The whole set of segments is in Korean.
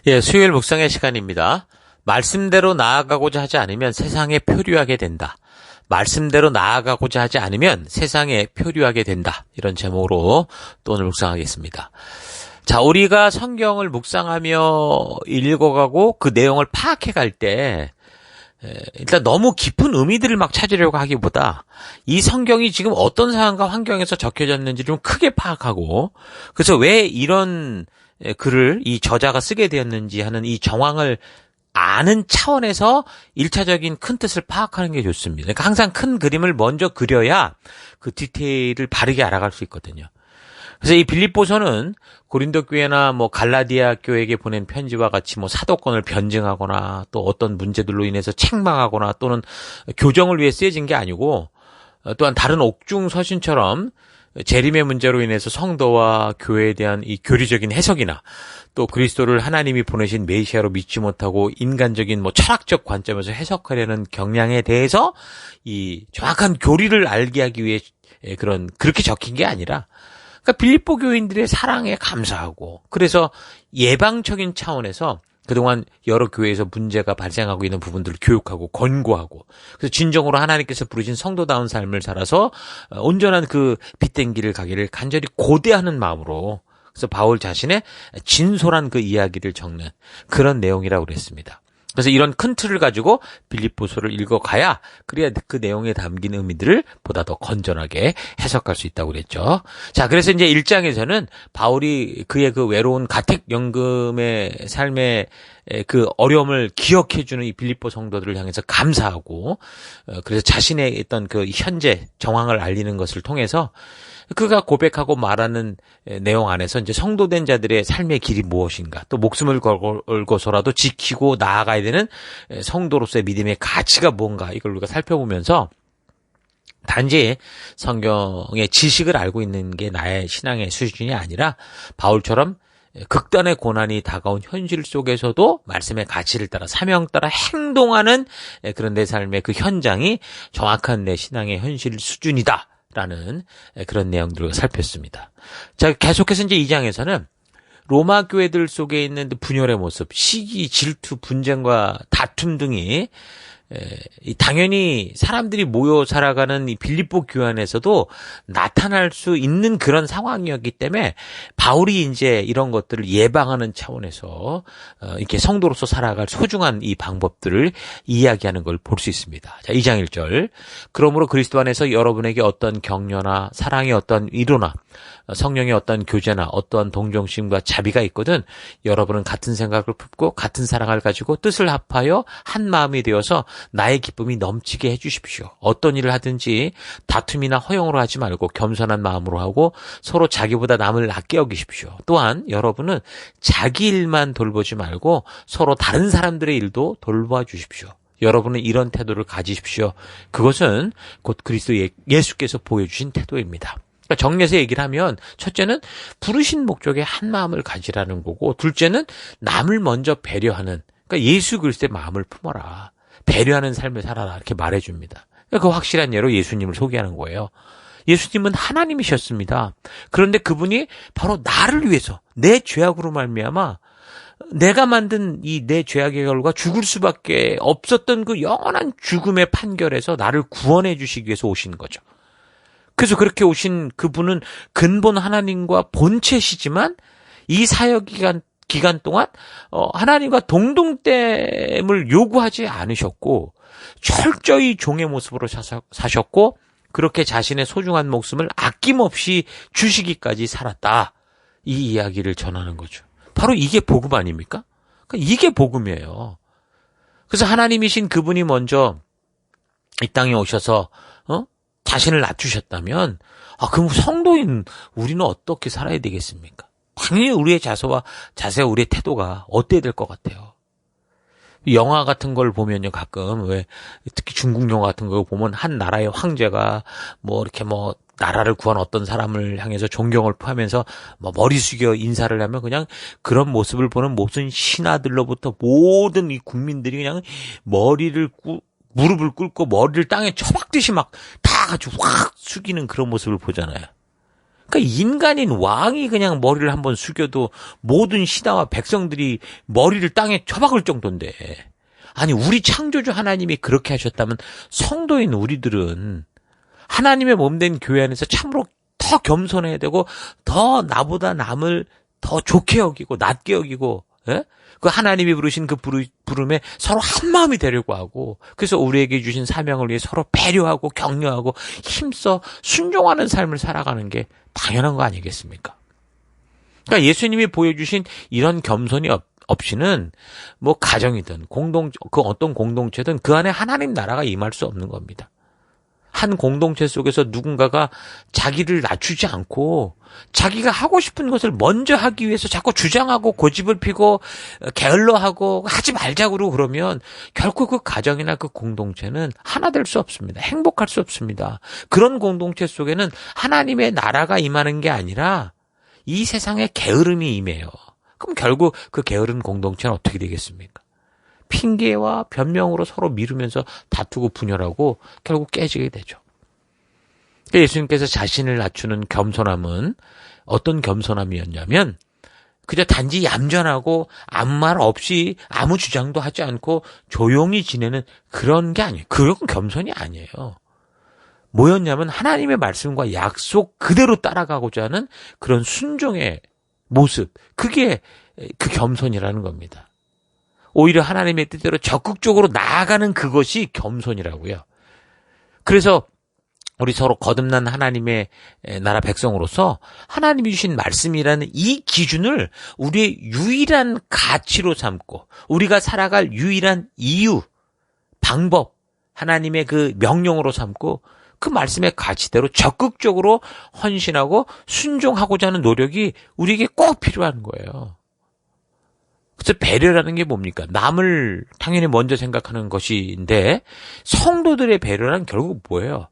예, 수요일 묵상의 시간입니다. 말씀대로 나아가고자 하지 않으면 세상에 표류하게 된다. 말씀대로 나아가고자 하지 않으면 세상에 표류하게 된다. 이런 제목으로 또 오늘 묵상하겠습니다. 자, 우리가 성경을 묵상하며 읽어가고 그 내용을 파악해 갈 때 일단 너무 깊은 의미들을 막 찾으려고 하기보다 이 성경이 지금 어떤 상황과 환경에서 적혀졌는지 좀 크게 파악하고, 그래서 왜 이런 글을 이 저자가 쓰게 되었는지 하는 이 정황을 아는 차원에서 1차적인 큰 뜻을 파악하는 게 좋습니다. 그러니까 항상 큰 그림을 먼저 그려야 그 디테일을 바르게 알아갈 수 있거든요. 그래서 이 빌립보서는 고린도 교회나 갈라디아 교회에게 보낸 편지와 같이 사도권을 변증하거나 또 어떤 문제들로 인해서 책망하거나 또는 교정을 위해 쓰여진 게 아니고, 또한 다른 옥중 서신처럼 재림의 문제로 인해서 성도와 교회에 대한 이 교리적인 해석이나 또 그리스도를 하나님이 보내신 메시아로 믿지 못하고 인간적인 철학적 관점에서 해석하려는 경향에 대해서 이 정확한 교리를 알게 하기 위해 그렇게 적힌 게 아니라, 그러니까 빌립보 교인들의 사랑에 감사하고, 그래서 예방적인 차원에서 그동안 여러 교회에서 문제가 발생하고 있는 부분들을 교육하고 권고하고, 그래서 진정으로 하나님께서 부르신 성도다운 삶을 살아서 온전한 그 빛된 길을 가기를 간절히 고대하는 마음으로, 그래서 바울 자신의 진솔한 그 이야기를 적는 그런 내용이라고 그랬습니다. 그래서 이런 큰 틀을 가지고 빌립보서를 읽어가야 그래야 그 내용에 담긴 의미들을 보다 더 건전하게 해석할 수 있다고 그랬죠. 자, 그래서 이제 1장에서는 바울이 그의 그 외로운 가택연금의 삶의 그 어려움을 기억해주는 이 빌립보 성도들을 향해서 감사하고, 그래서 자신의 어떤 그 현재 정황을 알리는 것을 통해서 그가 고백하고 말하는 내용 안에서 이제 성도된 자들의 삶의 길이 무엇인가, 또 목숨을 걸고서라도 지키고 나아가야 되는 성도로서의 믿음의 가치가 뭔가, 이걸 우리가 살펴보면서 단지 성경의 지식을 알고 있는 게 나의 신앙의 수준이 아니라 바울처럼 극단의 고난이 다가온 현실 속에서도 말씀의 가치를 따라 사명 따라 행동하는 그런 내 삶의 그 현장이 정확한 내 신앙의 현실 수준이다 라는 그런 내용들을 살폈습니다. 자, 계속해서 이제 2장에서는 로마 교회들 속에 있는 분열의 모습, 시기, 질투, 분쟁과 다툼 등이 당연히 사람들이 모여 살아가는 이 빌립보 교회 안에서도 나타날 수 있는 그런 상황이었기 때문에 바울이 이제 이런 것들을 예방하는 차원에서 이렇게 성도로서 살아갈 소중한 이 방법들을 이야기하는 걸 볼 수 있습니다. 자, 2장 1절. 그러므로 그리스도 안에서 여러분에게 어떤 격려나 사랑의 어떤 위로나 성령의 어떤 교제나 어떠한 동정심과 자비가 있거든 여러분은 같은 생각을 품고 같은 사랑을 가지고 뜻을 합하여 한 마음이 되어서 나의 기쁨이 넘치게 해주십시오. 어떤 일을 하든지 다툼이나 허용으로 하지 말고 겸손한 마음으로 하고 서로 자기보다 남을 낮게 여기십시오. 또한 여러분은 자기 일만 돌보지 말고 서로 다른 사람들의 일도 돌봐 주십시오. 여러분은 이런 태도를 가지십시오. 그것은 곧 그리스도 예수께서 보여주신 태도입니다. 그러니까 정리해서 얘기를 하면, 첫째는 부르신 목적에 한 마음을 가지라는 거고, 둘째는 남을 먼저 배려하는, 그러니까 예수 그리스도의 마음을 품어라. 배려하는 삶을 살아라. 이렇게 말해줍니다. 그 확실한 예로 예수님을 소개하는 거예요. 예수님은 하나님이셨습니다. 그런데 그분이 바로 나를 위해서, 내 죄악으로 말미암아 내가 만든 이 내 죄악의 결과 죽을 수밖에 없었던 그 영원한 죽음의 판결에서 나를 구원해 주시기 위해서 오신 거죠. 그래서 그렇게 오신 그분은 근본 하나님과 본체시지만 이 사역 기간 동안 하나님과 동등됨을 요구하지 않으셨고 철저히 종의 모습으로 사셨고 그렇게 자신의 소중한 목숨을 아낌없이 주시기까지 살았다. 이 이야기를 전하는 거죠. 바로 이게 복음 아닙니까? 그러니까 이게 복음이에요. 그래서 하나님이신 그분이 먼저 이 땅에 오셔서 자신을 낮추셨다면 그럼 성도인 우리는 어떻게 살아야 되겠습니까? 당연히 우리의 자세와 우리의 태도가 어때야 될 것 같아요. 영화 같은 걸 보면요, 가끔 특히 중국 영화 같은 거 보면 한 나라의 황제가 이렇게 나라를 구한 어떤 사람을 향해서 존경을 표하면서 머리 숙여 인사를 하면 그냥 그런 모습을 보는 모든 신하들로부터 모든 이 국민들이 그냥 무릎을 꿇고 머리를 땅에 처박듯이 다 같이 확 숙이는 그런 모습을 보잖아요. 그러니까 인간인 왕이 그냥 머리를 한번 숙여도 모든 신하와 백성들이 머리를 땅에 쳐박을 정도인데, 아니 우리 창조주 하나님이 그렇게 하셨다면 성도인 우리들은 하나님의 몸된 교회 안에서 참으로 더 겸손해야 되고, 더 나보다 남을 더 좋게 여기고 낮게 여기고, 예? 그 하나님이 부르신 그 부름에 서로 한 마음이 되려고 하고, 그래서 우리에게 주신 사명을 위해 서로 배려하고 격려하고 힘써 순종하는 삶을 살아가는 게 당연한 거 아니겠습니까? 그러니까 예수님이 보여주신 이런 겸손이 없이는 뭐 가정이든 그 어떤 공동체든 그 안에 하나님 나라가 임할 수 없는 겁니다. 한 공동체 속에서 누군가가 자기를 낮추지 않고 자기가 하고 싶은 것을 먼저 하기 위해서 자꾸 주장하고 고집을 피고 게을러하고 하지 말자고 그러면 결코 그 가정이나 그 공동체는 하나 될 수 없습니다. 행복할 수 없습니다. 그런 공동체 속에는 하나님의 나라가 임하는 게 아니라 이 세상에 게으름이 임해요. 그럼 결국 그 게으른 공동체는 어떻게 되겠습니까? 핑계와 변명으로 서로 미루면서 다투고 분열하고 결국 깨지게 되죠. 예수님께서 자신을 낮추는 겸손함은 어떤 겸손함이었냐면 그저 단지 얌전하고 아무 말 없이 아무 주장도 하지 않고 조용히 지내는 그런 게 아니에요. 그런 겸손이 아니에요. 뭐였냐면 하나님의 말씀과 약속 그대로 따라가고자 하는 그런 순종의 모습, 그게 그 겸손이라는 겁니다. 오히려 하나님의 뜻대로 적극적으로 나아가는 그것이 겸손이라고요. 그래서 우리 서로 거듭난 하나님의 나라 백성으로서 하나님이 주신 말씀이라는 이 기준을 우리의 유일한 가치로 삼고 우리가 살아갈 유일한 이유, 방법, 하나님의 그 명령으로 삼고 그 말씀의 가치대로 적극적으로 헌신하고 순종하고자 하는 노력이 우리에게 꼭 필요한 거예요. 그래서 배려라는 게 뭡니까? 남을 당연히 먼저 생각하는 것인데 성도들의 배려란 결국 뭐예요?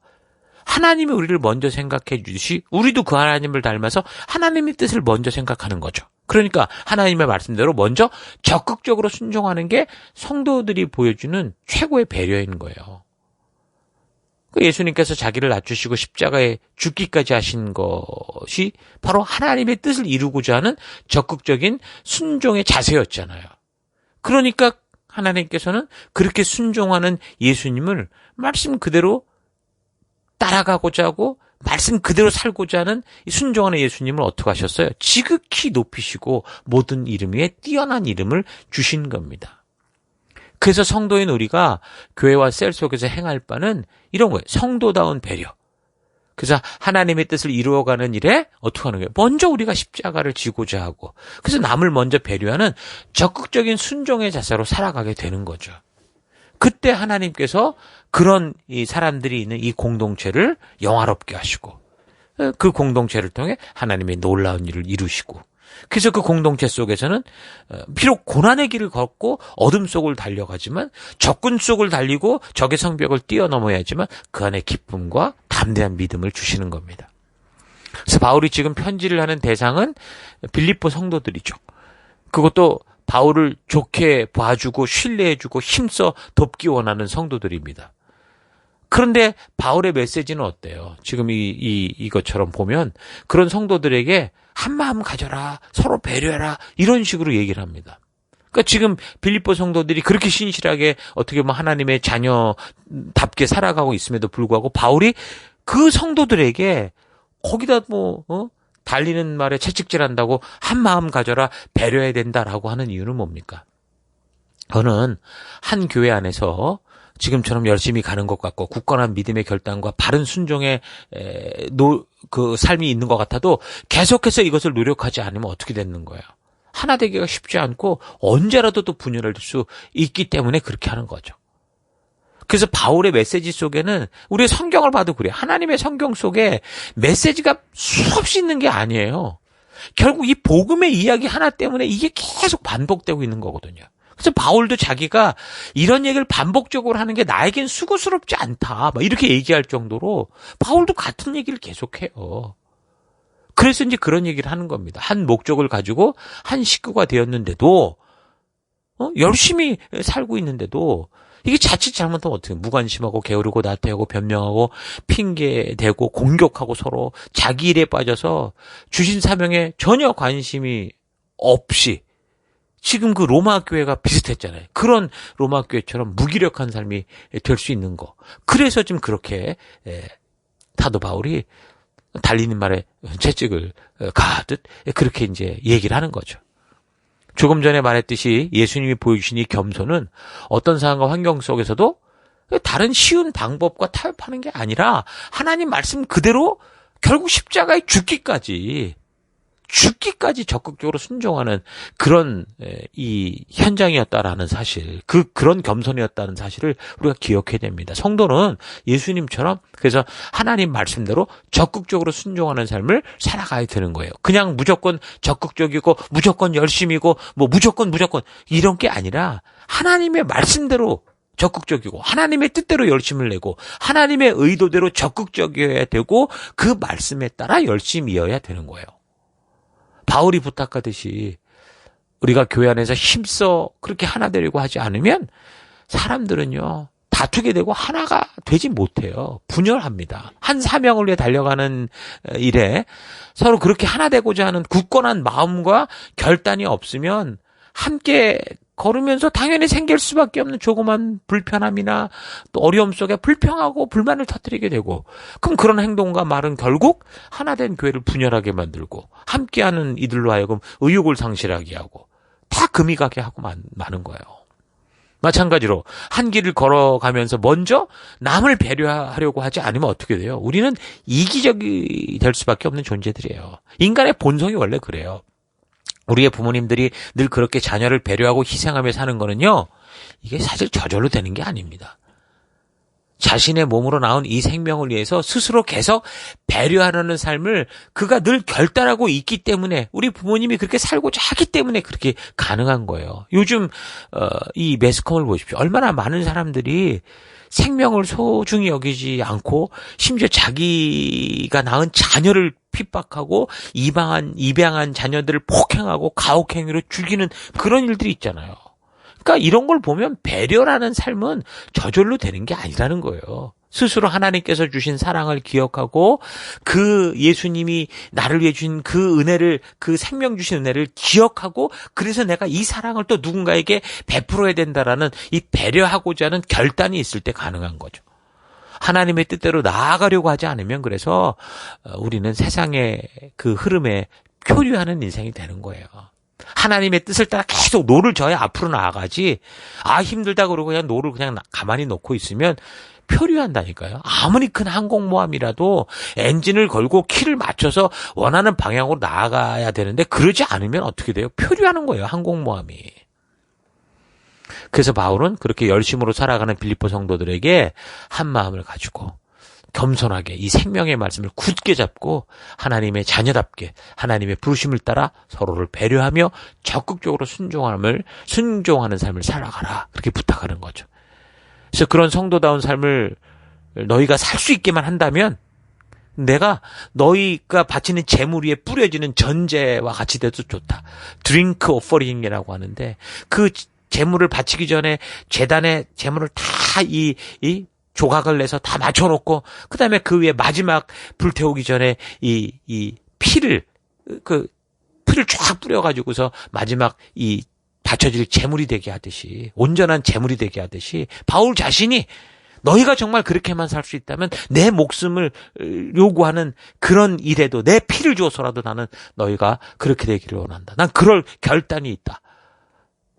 하나님이 우리를 먼저 생각해 주듯이 우리도 그 하나님을 닮아서 하나님의 뜻을 먼저 생각하는 거죠. 그러니까 하나님의 말씀대로 먼저 적극적으로 순종하는 게 성도들이 보여주는 최고의 배려인 거예요. 예수님께서 자기를 낮추시고 십자가에 죽기까지 하신 것이 바로 하나님의 뜻을 이루고자 하는 적극적인 순종의 자세였잖아요. 그러니까 하나님께서는 그렇게 순종하는 예수님을 말씀 그대로 따라가고자 하고 말씀 그대로 살고자 하는 순종하는 예수님을 어떻게 하셨어요? 지극히 높이시고 모든 이름 위에 뛰어난 이름을 주신 겁니다. 그래서 성도인 우리가 교회와 셀 속에서 행할 바는 이런 거예요. 성도다운 배려. 그래서 하나님의 뜻을 이루어가는 일에 어떻게 하는 거예요? 먼저 우리가 십자가를 지고자 하고 그래서 남을 먼저 배려하는 적극적인 순종의 자세로 살아가게 되는 거죠. 그때 하나님께서 그런 이 사람들이 있는 이 공동체를 영화롭게 하시고 그 공동체를 통해 하나님의 놀라운 일을 이루시고 그래서 그 공동체 속에서는 비록 고난의 길을 걷고 어둠 속을 달려가지만 적군 속을 달리고 적의 성벽을 뛰어넘어야 하지만 그 안에 기쁨과 담대한 믿음을 주시는 겁니다. 그래서 바울이 지금 편지를 하는 대상은 빌립보 성도들이죠. 그것도 바울을 좋게 봐주고 신뢰해주고 힘써 돕기 원하는 성도들입니다. 그런데 바울의 메시지는 어때요? 지금 이것처럼 보면 그런 성도들에게 한 마음 가져라, 서로 배려해라 이런 식으로 얘기를 합니다. 그러니까 지금 빌립보 성도들이 그렇게 신실하게 어떻게 보면 하나님의 자녀답게 살아가고 있음에도 불구하고 바울이 그 성도들에게 거기다 달리는 말에 채찍질한다고 한 마음 가져라, 배려해야 된다라고 하는 이유는 뭡니까? 그거는 한 교회 안에서 지금처럼 열심히 가는 것 같고 굳건한 믿음의 결단과 바른 순종의 그 삶이 있는 것 같아도 계속해서 이것을 노력하지 않으면 어떻게 되는 거예요? 하나 되기가 쉽지 않고 언제라도 또 분열할 수 있기 때문에 그렇게 하는 거죠. 그래서 바울의 메시지 속에는 우리의 성경을 봐도 그래요. 하나님의 성경 속에 메시지가 수없이 있는 게 아니에요. 결국 이 복음의 이야기 하나 때문에 이게 계속 반복되고 있는 거거든요. 그래서 바울도 자기가 이런 얘기를 반복적으로 하는 게 나에겐 수고스럽지 않다. 막 이렇게 얘기할 정도로 바울도 같은 얘기를 계속해요. 그래서 이제 그런 얘기를 하는 겁니다. 한 목적을 가지고 한 식구가 되었는데도 열심히 살고 있는데도 이게 자칫 잘못하면 어떻게 무관심하고 게으르고 나태하고 변명하고 핑계대고 공격하고 서로 자기 일에 빠져서 주신 사명에 전혀 관심이 없이 지금 그 로마 교회가 비슷했잖아요. 그런 로마 교회처럼 무기력한 삶이 될 수 있는 거. 그래서 지금 그렇게 사도 바울이 달리는 말에 채찍을 가하듯 그렇게 이제 얘기를 하는 거죠. 조금 전에 말했듯이 예수님이 보여주신 이 겸손은 어떤 상황과 환경 속에서도 다른 쉬운 방법과 타협하는 게 아니라 하나님 말씀 그대로 결국 십자가에 죽기까지 적극적으로 순종하는 그런 이 현장이었다라는 사실, 그런 겸손이었다는 사실을 우리가 기억해야 됩니다. 성도는 예수님처럼 그래서 하나님 말씀대로 적극적으로 순종하는 삶을 살아가야 되는 거예요. 그냥 무조건 적극적이고 무조건 열심이고 뭐 무조건 이런 게 아니라 하나님의 말씀대로 적극적이고 하나님의 뜻대로 열심을 내고 하나님의 의도대로 적극적이어야 되고 그 말씀에 따라 열심이어야 되는 거예요. 바울이 부탁하듯이 우리가 교회 안에서 힘써 그렇게 하나 되려고 하지 않으면 사람들은요 다투게 되고 하나가 되지 못해요. 분열합니다. 한 사명을 위해 달려가는 일에 서로 그렇게 하나 되고자 하는 굳건한 마음과 결단이 없으면 함께 걸으면서 당연히 생길 수밖에 없는 조그만 불편함이나 또 어려움 속에 불평하고 불만을 터뜨리게 되고, 그럼 그런 행동과 말은 결국 하나된 교회를 분열하게 만들고 함께하는 이들로 하여금 의욕을 상실하게 하고 다 금이 가게 하고 마는 거예요. 마찬가지로 한 길을 걸어가면서 먼저 남을 배려하려고 하지 않으면 어떻게 돼요? 우리는 이기적이 될 수밖에 없는 존재들이에요. 인간의 본성이 원래 그래요. 우리의 부모님들이 늘 그렇게 자녀를 배려하고 희생하며 사는 거는요, 이게 사실 저절로 되는 게 아닙니다. 자신의 몸으로 나온 이 생명을 위해서 스스로 계속 배려하려는 삶을 그가 늘 결단하고 있기 때문에, 우리 부모님이 그렇게 살고자 하기 때문에 그렇게 가능한 거예요. 요즘 이 매스컴을 보십시오. 얼마나 많은 사람들이 생명을 소중히 여기지 않고 심지어 자기가 낳은 자녀를 핍박하고 입양한 자녀들을 폭행하고 가혹행위로 죽이는 그런 일들이 있잖아요. 그러니까 이런 걸 보면 배려라는 삶은 저절로 되는 게 아니라는 거예요. 스스로 하나님께서 주신 사랑을 기억하고 그 예수님이 나를 위해 주신 그 은혜를, 그 생명 주신 은혜를 기억하고, 그래서 내가 이 사랑을 또 누군가에게 베풀어야 된다라는 이 배려하고자 하는 결단이 있을 때 가능한 거죠. 하나님의 뜻대로 나아가려고 하지 않으면 그래서 우리는 세상의 그 흐름에 표류하는 인생이 되는 거예요. 하나님의 뜻을 따라 계속 노를 저야 앞으로 나아가지, 힘들다 그러고 그냥 노를 그냥 가만히 놓고 있으면 표류한다니까요. 아무리 큰 항공모함이라도 엔진을 걸고 키를 맞춰서 원하는 방향으로 나아가야 되는데 그러지 않으면 어떻게 돼요? 표류하는 거예요, 항공모함이. 그래서 바울은 그렇게 열심으로 살아가는 빌립보 성도들에게 한 마음을 가지고 겸손하게 이 생명의 말씀을 굳게 잡고 하나님의 자녀답게 하나님의 부르심을 따라 서로를 배려하며 적극적으로 순종하는 삶을 살아가라, 그렇게 부탁하는 거죠. 그래서 그런 성도다운 삶을 너희가 살 수 있게만 한다면 내가 너희가 바치는 재물 위에 뿌려지는 전제와 같이 돼도 좋다. 드링크 오퍼링이라고 하는데, 그 재물을 바치기 전에 제단에 재물을 다 이 조각을 내서 다 맞춰놓고, 그 다음에 그 위에 마지막 불태우기 전에 이 피를 쫙 뿌려가지고서 마지막 이 바쳐질 재물이 되게 하듯이, 온전한 재물이 되게 하듯이, 바울 자신이 너희가 정말 그렇게만 살 수 있다면 내 목숨을 요구하는 그런 일에도 내 피를 주어서라도 나는 너희가 그렇게 되기를 원한다. 난 그럴 결단이 있다.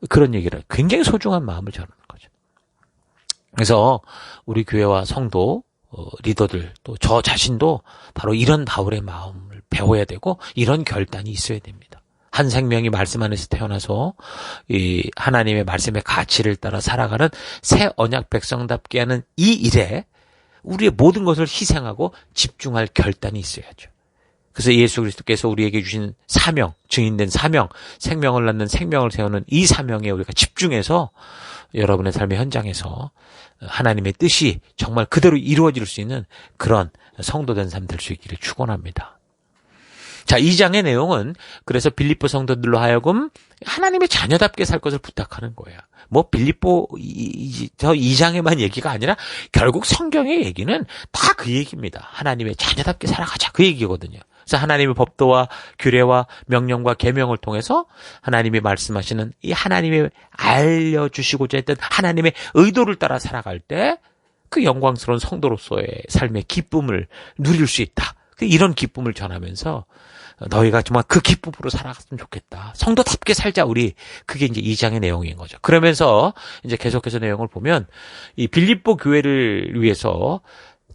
그런 얘기를, 굉장히 소중한 마음을 전하는 거죠. 그래서 우리 교회와 성도, 리더들, 또 저 자신도 바로 이런 바울의 마음을 배워야 되고 이런 결단이 있어야 됩니다. 한 생명이 말씀 안에서 태어나서 이 하나님의 말씀의 가치를 따라 살아가는 새 언약 백성답게 하는 이 일에 우리의 모든 것을 희생하고 집중할 결단이 있어야죠. 그래서 예수 그리스도께서 우리에게 주신 사명, 증인된 사명, 생명을 낳는 생명을 세우는 이 사명에 우리가 집중해서 여러분의 삶의 현장에서 하나님의 뜻이 정말 그대로 이루어질 수 있는 그런 성도된 삶 될 수 있기를 축원합니다. 자, 2장의 내용은 그래서 빌립보 성도들로 하여금 하나님의 자녀답게 살 것을 부탁하는 거예요. 뭐 빌립보 저 2장에만 얘기가 아니라 결국 성경의 얘기는 다 그 얘기입니다. 하나님의 자녀답게 살아가자, 그 얘기거든요. 그래서 하나님의 법도와 규례와 명령과 계명을 통해서 하나님이 말씀하시는 이 하나님이 알려주시고자 했던 하나님의 의도를 따라 살아갈 때 그 영광스러운 성도로서의 삶의 기쁨을 누릴 수 있다. 이런 기쁨을 전하면서 너희가 정말 그 기쁨으로 살아갔으면 좋겠다. 성도답게 살자 우리. 그게 이제 2장의 내용인 거죠. 그러면서 이제 계속해서 내용을 보면 이 빌립보 교회를 위해서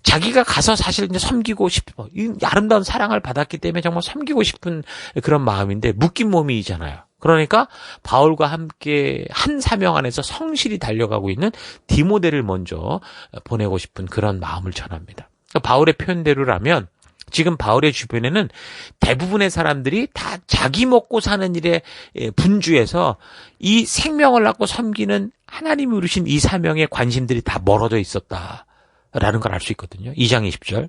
자기가 가서 사실 이제 섬기고 싶어. 이 아름다운 사랑을 받았기 때문에 정말 섬기고 싶은 그런 마음인데 묶인 몸이잖아요. 그러니까 바울과 함께 한 사명 안에서 성실히 달려가고 있는 디모데를 먼저 보내고 싶은 그런 마음을 전합니다. 바울의 표현대로라면 지금 바울의 주변에는 대부분의 사람들이 다 자기 먹고 사는 일에 분주해서 이 생명을 갖고 섬기는 하나님이 부르신 이 사명에 관심들이 다 멀어져 있었다라는 걸 알 수 있거든요. 2장 20절.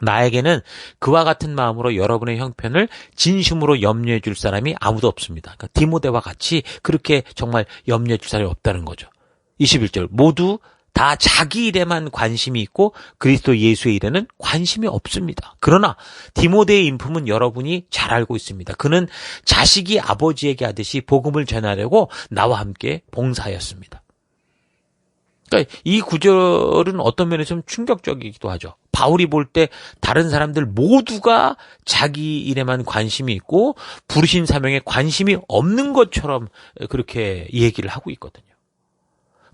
나에게는 그와 같은 마음으로 여러분의 형편을 진심으로 염려해 줄 사람이 아무도 없습니다. 그러니까 디모데와 같이 그렇게 정말 염려해 줄 사람이 없다는 거죠. 21절. 모두 다 자기 일에만 관심이 있고 그리스도 예수의 일에는 관심이 없습니다. 그러나 디모데의 인품은 여러분이 잘 알고 있습니다. 그는 자식이 아버지에게 하듯이 복음을 전하려고 나와 함께 봉사하였습니다. 그러니까 이 구절은 어떤 면에서 좀 충격적이기도 하죠. 바울이 볼 때 다른 사람들 모두가 자기 일에만 관심이 있고 부르신 사명에 관심이 없는 것처럼 그렇게 얘기를 하고 있거든요.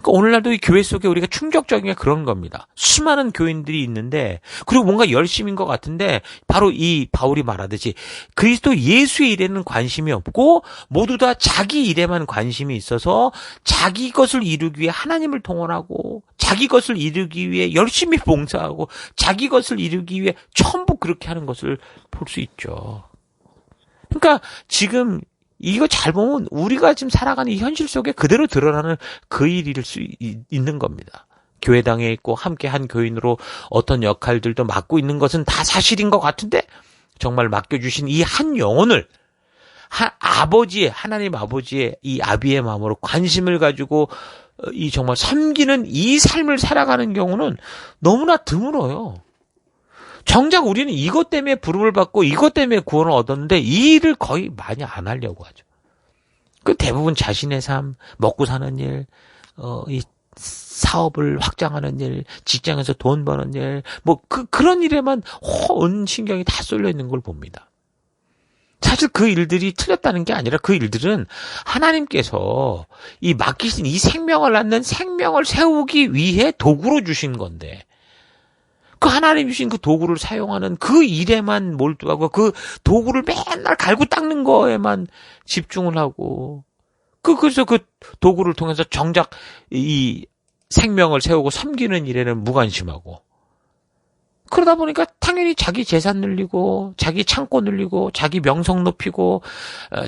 그러니까 오늘날도 이 교회 속에 우리가 충격적인 게 그런 겁니다. 수많은 교인들이 있는데 그리고 뭔가 열심인 것 같은데 바로 이 바울이 말하듯이 그리스도 예수의 일에는 관심이 없고 모두 다 자기 일에만 관심이 있어서 자기 것을 이루기 위해 하나님을 동원하고 자기 것을 이루기 위해 열심히 봉사하고 자기 것을 이루기 위해 전부 그렇게 하는 것을 볼 수 있죠. 그러니까 지금 이거 잘 보면 우리가 지금 살아가는 이 현실 속에 그대로 드러나는 그 일일 수 있는 겁니다. 교회당에 있고 함께 한 교인으로 어떤 역할들도 맡고 있는 것은 다 사실인 것 같은데 정말 맡겨주신 이 한 영혼을 하나님 아버지의 이 아비의 마음으로 관심을 가지고 이 정말 섬기는 이 삶을 살아가는 경우는 너무나 드물어요. 정작 우리는 이것 때문에 부름을 받고 이것 때문에 구원을 얻었는데 이 일을 거의 많이 안 하려고 하죠. 그 대부분 자신의 삶, 먹고 사는 일, 이 사업을 확장하는 일, 직장에서 돈 버는 일, 그런 일에만 온 신경이 다 쏠려 있는 걸 봅니다. 사실 그 일들이 틀렸다는 게 아니라 그 일들은 하나님께서 이 맡기신 이 생명을 낳는 생명을 세우기 위해 도구로 주신 건데 그 하나님 주신 그 도구를 사용하는 그 일에만 몰두하고 그 도구를 맨날 갈고 닦는 거에만 집중을 하고 그래서 그 도구를 통해서 정작 이 생명을 세우고 섬기는 일에는 무관심하고 그러다 보니까 당연히 자기 재산 늘리고 자기 창고 늘리고 자기 명성 높이고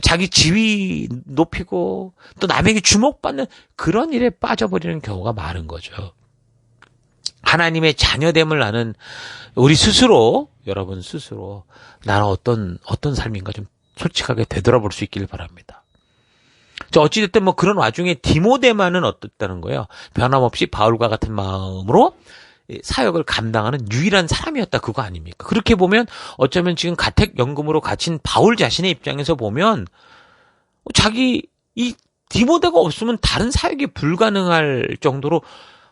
자기 지위 높이고 또 남에게 주목받는 그런 일에 빠져버리는 경우가 많은 거죠. 하나님의 자녀됨을 아는 우리 스스로, 여러분 스스로 나는 어떤 삶인가 좀 솔직하게 되돌아볼 수 있기를 바랍니다. 어찌됐든 그런 와중에 디모데만은 어떻다는 거예요. 변함없이 바울과 같은 마음으로 사역을 감당하는 유일한 사람이었다. 그거 아닙니까? 그렇게 보면 어쩌면 지금 가택연금으로 갇힌 바울 자신의 입장에서 보면 자기 이 디모데가 없으면 다른 사역이 불가능할 정도로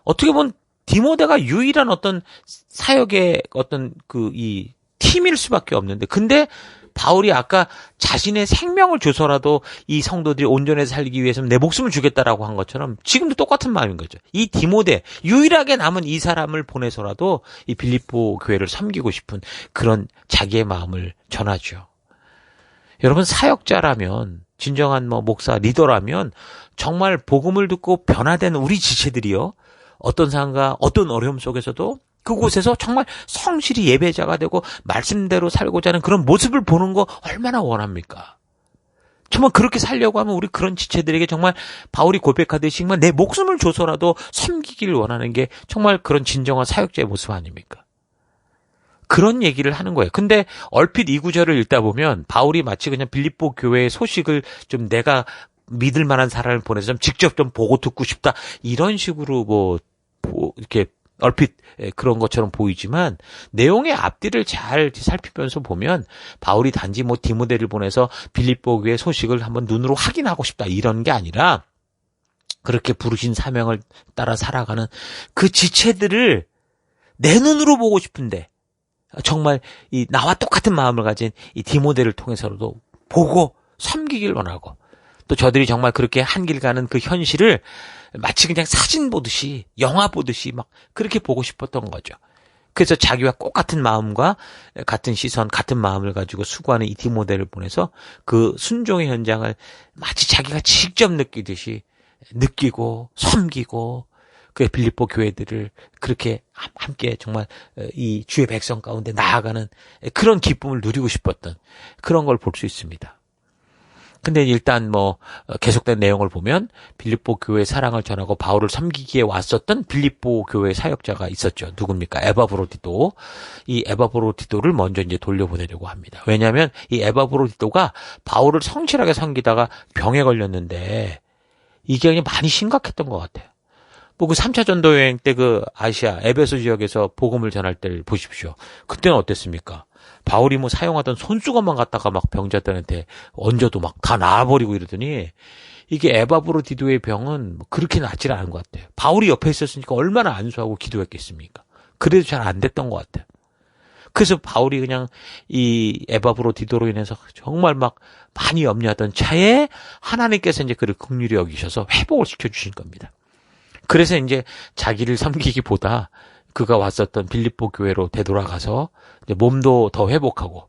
어떻게 보면 디모데가 유일한 어떤 사역의 어떤 이 팀일 수밖에 없는데 근데 바울이 아까 자신의 생명을 줘서라도 이 성도들이 온전해서 살기 위해서는 내 목숨을 주겠다라고 한 것처럼 지금도 똑같은 마음인 거죠. 이 디모데 유일하게 남은 이 사람을 보내서라도 이 빌립보 교회를 섬기고 싶은 그런 자기의 마음을 전하죠. 여러분 사역자라면 진정한 목사 리더라면 정말 복음을 듣고 변화된 우리 지체들이요. 어떤 상황과 어떤 어려움 속에서도 그곳에서 정말 성실히 예배자가 되고 말씀대로 살고자 하는 그런 모습을 보는 거 얼마나 원합니까? 정말 그렇게 살려고 하면 우리 그런 지체들에게 정말 바울이 고백하듯이 정말 내 목숨을 줘서라도 섬기기를 원하는 게 정말 그런 진정한 사역자의 모습 아닙니까? 그런 얘기를 하는 거예요. 근데 얼핏 이 구절을 읽다 보면 바울이 마치 그냥 빌립보 교회의 소식을 좀 내가 믿을 만한 사람을 보내서 좀 직접 좀 보고 듣고 싶다. 이런 식으로 이렇게 얼핏 그런 것처럼 보이지만 내용의 앞뒤를 잘 살피면서 보면 바울이 단지 디모데를 보내서 빌립보 교회 소식을 한번 눈으로 확인하고 싶다. 이런 게 아니라 그렇게 부르신 사명을 따라 살아가는 그 지체들을 내 눈으로 보고 싶은데 정말 나와 똑같은 마음을 가진 이 디모데를 통해서라도 보고 섬기길 원하고 또 저들이 정말 그렇게 한 길 가는 그 현실을 마치 그냥 사진 보듯이 영화 보듯이 막 그렇게 보고 싶었던 거죠. 그래서 자기와 똑같은 마음과 같은 시선, 같은 마음을 가지고 수고하는 이 디모데를 보내서 그 순종의 현장을 마치 자기가 직접 느끼듯이 느끼고 섬기고 그 빌립보 교회들을 그렇게 함께 정말 이 주의 백성 가운데 나아가는 그런 기쁨을 누리고 싶었던 그런 걸 볼 수 있습니다. 근데 일단 계속된 내용을 보면 빌립보 교회의 사랑을 전하고 바울을 섬기기에 왔었던 빌립보 교회 사역자가 있었죠. 누굽니까? 에바브로디도. 이 에바브로디도를 먼저 이제 돌려보내려고 합니다. 왜냐하면 이 에바브로디도가 바울을 성실하게 섬기다가 병에 걸렸는데 이게 그냥 많이 심각했던 것 같아요. 그 3차 전도 여행 때 그 아시아 에베소 지역에서 복음을 전할 때를 보십시오. 그때는 어땠습니까? 바울이 사용하던 손수건만 갖다가 막 병자들한테 얹어도 막 다 나아버리고 이러더니 이게 에바브로디도의 병은 그렇게 낫질 않은 것 같아요. 바울이 옆에 있었으니까 얼마나 안수하고 기도했겠습니까? 그래도 잘 안 됐던 것 같아요. 그래서 바울이 그냥 이 에바브로디도로 인해서 정말 막 많이 염려하던 차에 하나님께서 이제 그를 긍휼히 여기셔서 회복을 시켜주신 겁니다. 그래서 이제 자기를 섬기기보다 그가 왔었던 빌립보 교회로 되돌아가서 이제 몸도 더 회복하고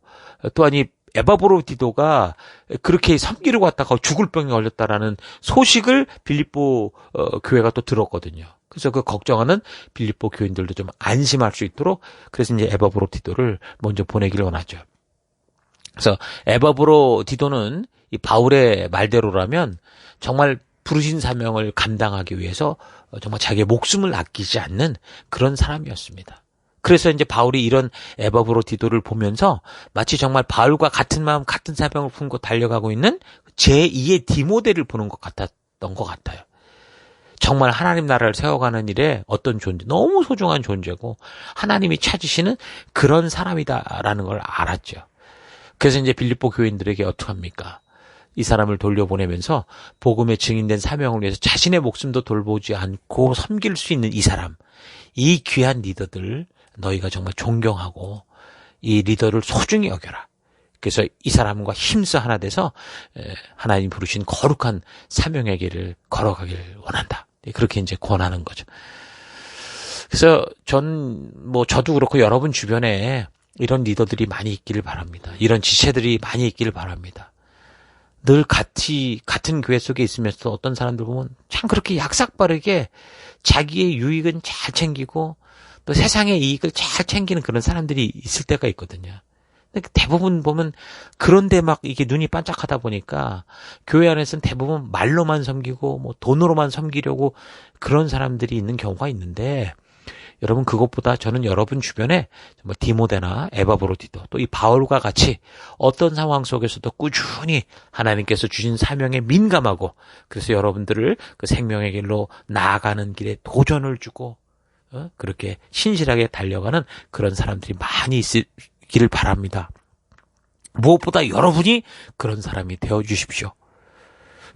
또한 이 에바브로디도가 그렇게 섬기려고 왔다가 죽을 병에 걸렸다라는 소식을 빌립보 교회가 또 들었거든요. 그래서 그 걱정하는 빌립보 교인들도 좀 안심할 수 있도록 그래서 이제 에바브로디도를 먼저 보내기를 원하죠. 그래서 에바브로디도는 이 바울의 말대로라면 정말 부르신 사명을 감당하기 위해서 정말 자기의 목숨을 아끼지 않는 그런 사람이었습니다. 그래서 이제 바울이 이런 에바브로디도를 보면서 마치 정말 바울과 같은 마음, 같은 사명을 품고 달려가고 있는 제2의 디모데를 보는 것 같았던 것 같아요. 정말 하나님 나라를 세워가는 일에 어떤 존재, 너무 소중한 존재고 하나님이 찾으시는 그런 사람이다라는 걸 알았죠. 그래서 이제 빌립보 교인들에게 어떡합니까? 이 사람을 돌려보내면서 복음에 증인된 사명을 위해서 자신의 목숨도 돌보지 않고 섬길 수 있는 이 사람, 이 귀한 리더들 너희가 정말 존경하고 이 리더를 소중히 여겨라. 그래서 이 사람과 힘써 하나 돼서 하나님 부르신 거룩한 사명의 길을 걸어가길 원한다. 그렇게 이제 권하는 거죠. 그래서 저도 그렇고 여러분 주변에 이런 리더들이 많이 있기를 바랍니다. 이런 지체들이 많이 있기를 바랍니다. 늘 같은 교회 속에 있으면서 어떤 사람들 보면 참 그렇게 약삭빠르게 자기의 유익은 잘 챙기고 또 세상의 이익을 잘 챙기는 그런 사람들이 있을 때가 있거든요. 근데 대부분 보면 그런데 막 이게 눈이 반짝하다 보니까 교회 안에서는 대부분 말로만 섬기고 돈으로만 섬기려고 그런 사람들이 있는 경우가 있는데 여러분 그것보다 저는 여러분 주변에 정말 디모데나 에바브로디도 또 이 바울과 같이 어떤 상황 속에서도 꾸준히 하나님께서 주신 사명에 민감하고 그래서 여러분들을 그 생명의 길로 나아가는 길에 도전을 주고 그렇게 신실하게 달려가는 그런 사람들이 많이 있기를 바랍니다. 무엇보다 여러분이 그런 사람이 되어주십시오.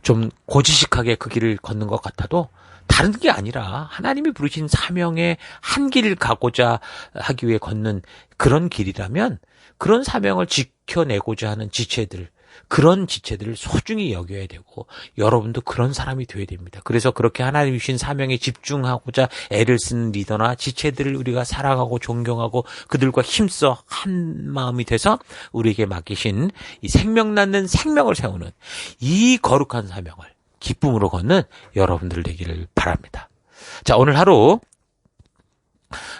좀 고지식하게 그 길을 걷는 것 같아도 다른 게 아니라 하나님이 부르신 사명의 한 길을 가고자 하기 위해 걷는 그런 길이라면 그런 사명을 지켜내고자 하는 지체들, 그런 지체들을 소중히 여겨야 되고 여러분도 그런 사람이 되어야 됩니다. 그래서 그렇게 하나님이 주신 사명에 집중하고자 애를 쓰는 리더나 지체들을 우리가 사랑하고 존경하고 그들과 힘써 한 마음이 돼서 우리에게 맡기신 이 생명 낳는 생명을 세우는 이 거룩한 사명을 기쁨으로 걷는 여러분들 되기를 바랍니다. 자, 오늘 하루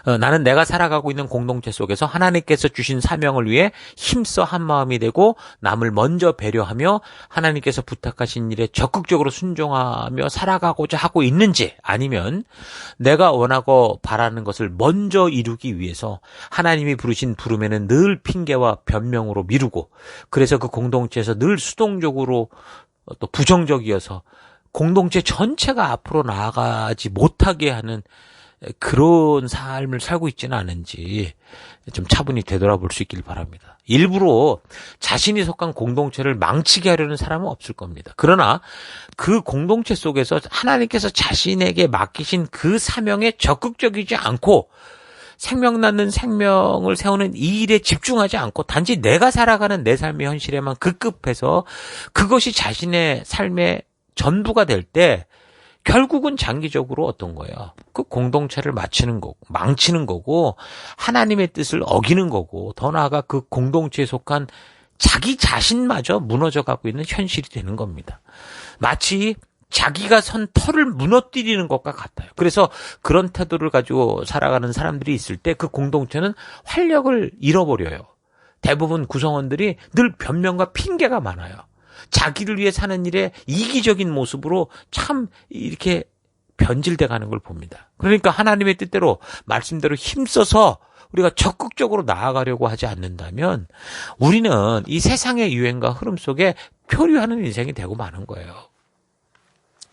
나는 내가 살아가고 있는 공동체 속에서 하나님께서 주신 사명을 위해 힘써 한마음이 되고 남을 먼저 배려하며 하나님께서 부탁하신 일에 적극적으로 순종하며 살아가고자 하고 있는지, 아니면 내가 원하고 바라는 것을 먼저 이루기 위해서 하나님이 부르신 부름에는 늘 핑계와 변명으로 미루고, 그래서 그 공동체에서 늘 수동적으로 또 부정적이어서 공동체 전체가 앞으로 나아가지 못하게 하는 그런 삶을 살고 있지는 않은지 좀 차분히 되돌아볼 수 있길 바랍니다. 일부러 자신이 속한 공동체를 망치게 하려는 사람은 없을 겁니다. 그러나 그 공동체 속에서 하나님께서 자신에게 맡기신 그 사명에 적극적이지 않고 생명 낳는 생명을 세우는 이 일에 집중하지 않고 단지 내가 살아가는 내 삶의 현실에만 급급해서 그것이 자신의 삶의 전부가 될 때 결국은 장기적으로 어떤 거예요? 그 공동체를 망치는 거고 하나님의 뜻을 어기는 거고, 더 나아가 그 공동체에 속한 자기 자신마저 무너져 가고 있는 현실이 되는 겁니다. 마치 자기가 선 터를 무너뜨리는 것과 같아요. 그래서 그런 태도를 가지고 살아가는 사람들이 있을 때 그 공동체는 활력을 잃어버려요. 대부분 구성원들이 늘 변명과 핑계가 많아요. 자기를 위해 사는 일에 이기적인 모습으로 참 이렇게 변질돼 가는 걸 봅니다. 그러니까 하나님의 뜻대로 말씀대로 힘써서 우리가 적극적으로 나아가려고 하지 않는다면 우리는 이 세상의 유행과 흐름 속에 표류하는 인생이 되고 마는 거예요.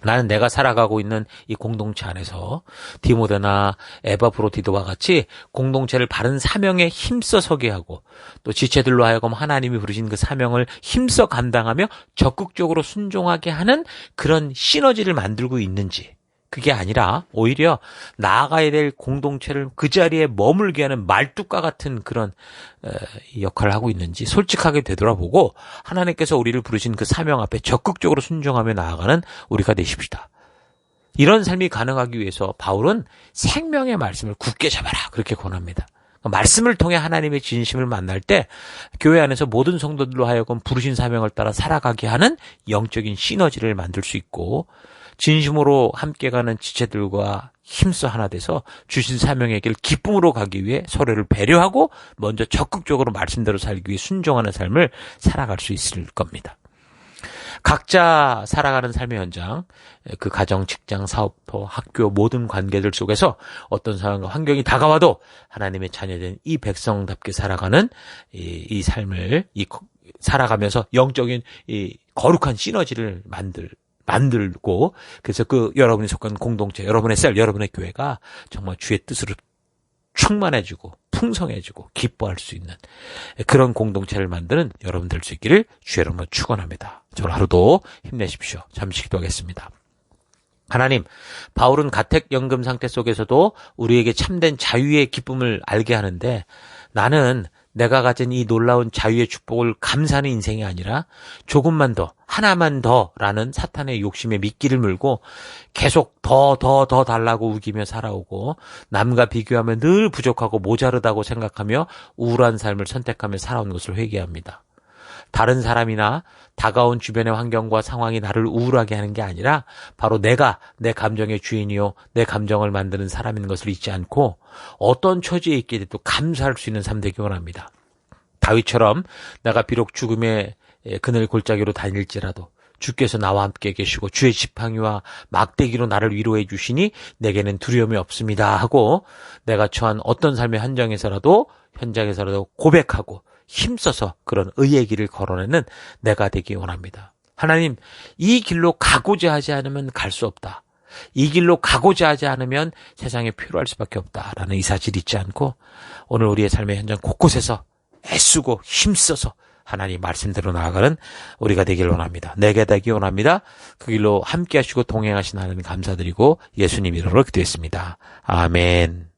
나는 내가 살아가고 있는 이 공동체 안에서 디모데나 에바브로디도와 같이 공동체를 바른 사명에 힘써 서게 하고, 또 지체들로 하여금 하나님이 부르신 그 사명을 힘써 감당하며 적극적으로 순종하게 하는 그런 시너지를 만들고 있는지, 그게 아니라 오히려 나아가야 될 공동체를 그 자리에 머물게 하는 말뚝과 같은 그런 역할을 하고 있는지 솔직하게 되돌아보고 하나님께서 우리를 부르신 그 사명 앞에 적극적으로 순종하며 나아가는 우리가 되십시다. 이런 삶이 가능하기 위해서 바울은 생명의 말씀을 굳게 잡아라, 그렇게 권합니다. 말씀을 통해 하나님의 진심을 만날 때 교회 안에서 모든 성도들로 하여금 부르신 사명을 따라 살아가게 하는 영적인 시너지를 만들 수 있고, 진심으로 함께 가는 지체들과 힘써 하나 돼서 주신 사명의 길 기쁨으로 가기 위해 서로를 배려하고 먼저 적극적으로 말씀대로 살기 위해 순종하는 삶을 살아갈 수 있을 겁니다. 각자 살아가는 삶의 현장, 그 가정, 직장, 사업터, 학교 모든 관계들 속에서 어떤 상황과 환경이 다가와도 하나님의 자녀된 이 백성답게 살아가는 이 삶을 살아가면서 영적인 이 거룩한 시너지를 만들고, 그래서 그 여러분이 속한 공동체, 여러분의 셀, 여러분의 교회가 정말 주의 뜻으로 충만해지고 풍성해지고 기뻐할 수 있는 그런 공동체를 만드는 여러분 될 수 있기를 주의 이름으로 축원합니다. 오늘 하루도 힘내십시오. 잠시 기도하겠습니다. 하나님, 바울은 가택연금 상태 속에서도 우리에게 참된 자유의 기쁨을 알게 하는데, 나는 내가 가진 이 놀라운 자유의 축복을 감사하는 인생이 아니라 조금만 더, 하나만 더라는 사탄의 욕심에 미끼를 물고 계속 더 달라고 우기며 살아오고, 남과 비교하면 늘 부족하고 모자르다고 생각하며 우울한 삶을 선택하며 살아온 것을 회개합니다. 다른 사람이나 다가온 주변의 환경과 상황이 나를 우울하게 하는 게 아니라 바로 내가 내 감정의 주인이요 내 감정을 만드는 사람인 것을 잊지 않고 어떤 처지에 있게 돼도 감사할 수 있는 삶 되기 원합니다. 다윗처럼 내가 비록 죽음의 그늘 골짜기로 다닐지라도 주께서 나와 함께 계시고 주의 지팡이와 막대기로 나를 위로해 주시니 내게는 두려움이 없습니다 하고, 내가 처한 어떤 삶의 현장에서라도 고백하고 힘써서 그런 의의 길을 걸어내는 내가 되기 원합니다. 하나님, 이 길로 가고자 하지 않으면 갈 수 없다. 이 길로 가고자 하지 않으면 세상에 필요할 수밖에 없다라는 이 사실 잊지 않고 오늘 우리의 삶의 현장 곳곳에서 애쓰고 힘써서 하나님 말씀대로 나아가는 우리가 되길 원합니다. 내게 되기 원합니다. 그 길로 함께 하시고 동행하신 하나님 감사드리고 예수님 이름으로 기도했습니다. 아멘.